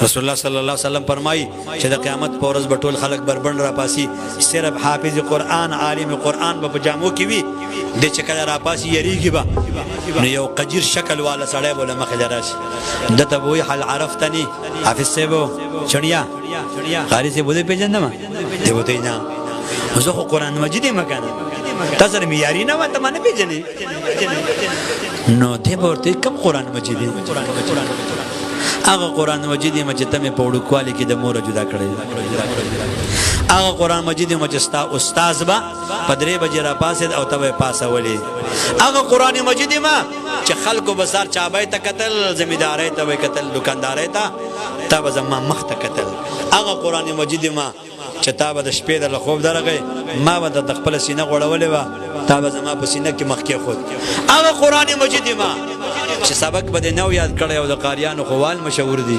رسول الله صلی الله علیه وسلم فرمایي چې د قیامت په ورځ به ټول خلک بربند راپاسي، صرف حافظ قرآن عالم قرآن به په جامو کې وي، د چې کله راپاسي یریږي به نو یو قجیر شکل والا سړی به له مخې له راشي، ده ته به وایي هل عرفتني حافظ صاحب چڼیا قاري صاحب دې پېژندم؟ دی به ته نه زه خو قرآن مجید یم که نه تا سره مې یاري نه وه ته ما نه پېژنې، نو دی به ورته کوم قرآن مجید دی؟ هغه قرآن مجید یم چې ته مې په وړوکوالي کې د موره جدا کړی، هغه قرآن مجید یم چې ستا استاذ به په 3 بجې راپاڅېد او ته به یې پاسولې، هغه قرآن مجید یم چې خلکو به سار چابۍ ته کتل، زمیندارۍ ته به یې کتل، دوکاندارۍ ته تا به زما مخ ته کتل، هغه قرآن مجید یم چې تا به د شپې د له خوب درغی ما به د خپله سینه غوړولې وه تا به زما په سینه کې مخ کېښود، هغه قرآن مجید یم چې سبق به دې نو یاد کړی او د قاریانو خو وال مشهور دي،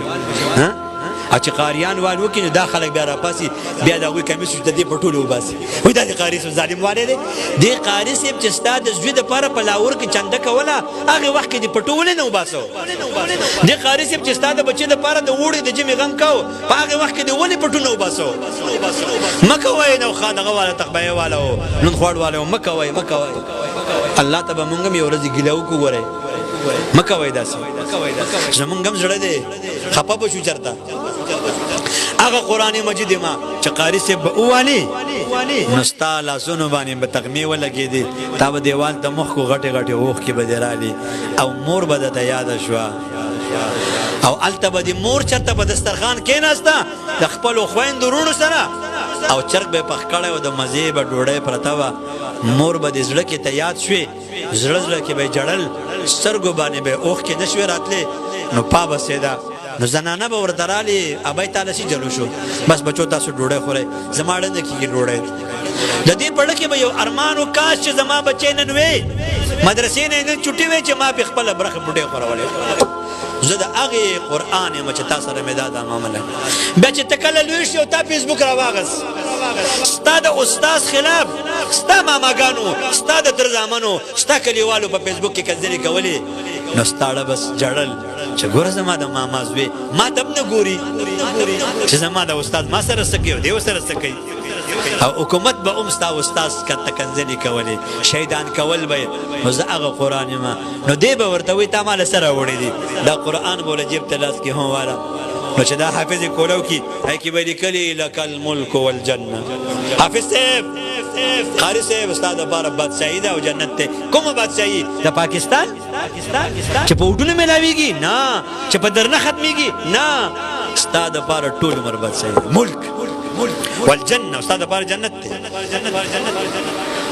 او چې قاریان وال وکړي نو دا خلک بیا راپاسي بیا د هغوی کمیس د دې په ټولو وباسي، وایي دا د قاري صاحب ظالم والی دی، دې قاري صاحب چې ستا د زوی دپاره په لاهور کې چنده کوله هغې وخت کې دې پټو ولې نه وباسو؟ دې قاري صاحب چې ستا د بچې دپاره د اوړي د ژمي غم کو په هغې وخت کې دې ولې پټو نه وباسو؟ مه کوئ نوخا دغه والا تخبیه والا و نون خوړ والا و مه کوئ مه کوئ، الله ته به مونږ هم یو ورځې ګیله وکړو ګورئ مه کوئ داسې، زمونږ هم زړه دی خفه به شو چېرته، هغه قرآن مجید یم چې قاري صاحب به ووالي نو ستا لاسونو باندې به تغمې ولګېدې، تا به دیوال ته مخ کو غټې غټې اوښکې به دې رالي او مور به درته یاده شوه، او هلته به دې مور چېرته په دسترخوان کېناسته د خپلو خویندو وروڼو سره او چرګ به یې پخ کړی و د مزې به ډوډۍ پرته وه، مور به دې زړه کې ته یاد شوې، زړه زړه کې به یې جړل، سترګو باندې به یې اوښکې نه شوې راتلې، نو پا بسېده، نو زنانه به ورته رالې ابی تاله سي جلو شو بس بچو تاسو ډوډۍ خورئ زما ړنده کېږي ډوډۍ، د دې په زړه کې به یو ارمان و کاش چې زما بچی نن وې مدرسې نه یې نن چوټي وې چې ما پې خپله برخه ډوډۍ خورولې، زه د هغې قرآن یم چې تا سره مې دا معامله، بیا چې ته کله لوی شي او تا فیسبوک راواغست ستا د استاذ خلاف ستا ماماګانو ستا د تر زامنو ستا کلیوالو په فیسبوک کې کنځلې کولې نو ستا ړه بس جړل چې ګوره زما د ماما زوی ما ته هم نه ګوري چې زما د استاد ما سره څه کوي او دی ورسره څه کوي، او حکومت به هم ستا استاذ کته کنځلې کولې شهیدان کول به یې، نو زه هغه قرآن یم نو دی به ورته وایي تا ما له څه راوړی دي، دا قرآن به له جیب ته لاس کې هم واله، نو چې دا حافظ کولو کې هغې کې به لیکلي لک الملک والجنه، حافظ صاحب قاري صاحب ستا دپاره بادشاهي ده او جنت دی، کومه بادشاهي د پاکستان چې په وټونه میلاویږي نه چې په درنه ختمیږي نه، ستا دپاره ټول عمر بادشاهي ملک والجنه ستا دپاره جنت دی،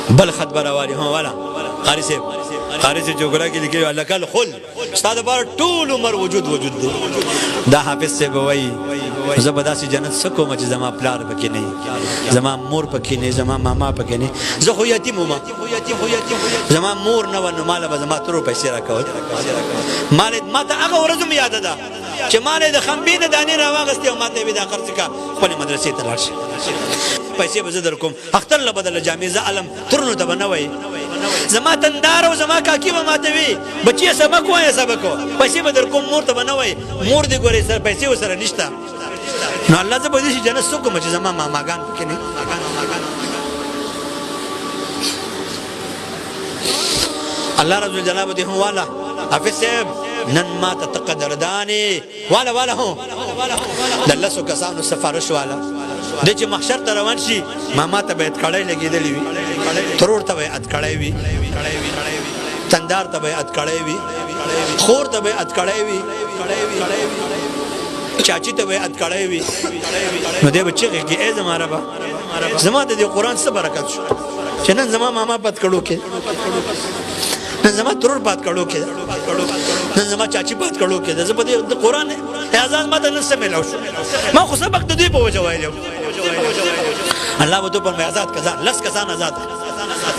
بل خط به راوالي هم والا قاري صاحب جوګرا کې لیکلي لک الخلد ستا دپاره ټول عمر وجود دی، دا حافظ صاحب وایي زه به داسې جنت څه کوم چې زما پلار پکې نه وي، زما مور پکې نه وي، زما ماما پکې نه وي، زه خو یتیم وم، زما مور نه وه نو ماله به زما ترور پیسې راکول، ما ته هغه ورځ هم یاده ده چې ما نه د خنبې نه دانې راواغستې او ما ته یې وې دا خرڅ کړه خپلې مدرسې ته لاړ شه پیسې به زه در کوم، اختر له بدله جامې زه علم ترونو ته به نه وایي، زما تندار او زما کاکي به ماته وي بچیه سبق وایه سبق پیسې به در کوم، مور ته به نه وایي مور دې ګورې سره پیسې ورسره نشته، نو الله زه به دې شي جنت څه کوم چې زما ماماګان پکې نه الله رب الجناب دې هم والا حافظ صاحب نن ما ته ته قدردانې والا هم د لسو کسانو سفارش والا دی چې محشر ته روان شي ماما ته به اتکړی لګېدلې وي، ترور ته به یې اتکړی وي، تندار ته به یې اتکړی وي، خور ته به یې اتکړی وي، چاچی ته به یې اتکړی وي، نو دی به چغې کړي ای زما ربه زما د دې قرآن څه برکت شو چې نن زما ماما په اتکړو کې، نن زما ترور په اتکړو کې، نن زما چاچی په اتکړو کې ده، زه په دې قرآن اعزاز ما ته نن څه میلاو شو، ما خو سبق د دوی په وجه ویلی و، الله به تو پر مې آزاد کسان 10 کسان آزاد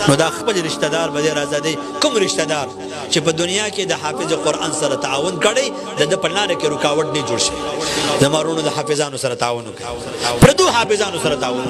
نو دا خپل رشتہ دار به دې راځدی، کوم رشتہ دار چې په دنیا کې د حافظ قرآن سره تعاون کړی د په لاره کې رکاوټ نه جوړ شي، زما وروڼو د حافظانو سره تعاون وکړي، پردو حافظانو سره تعاون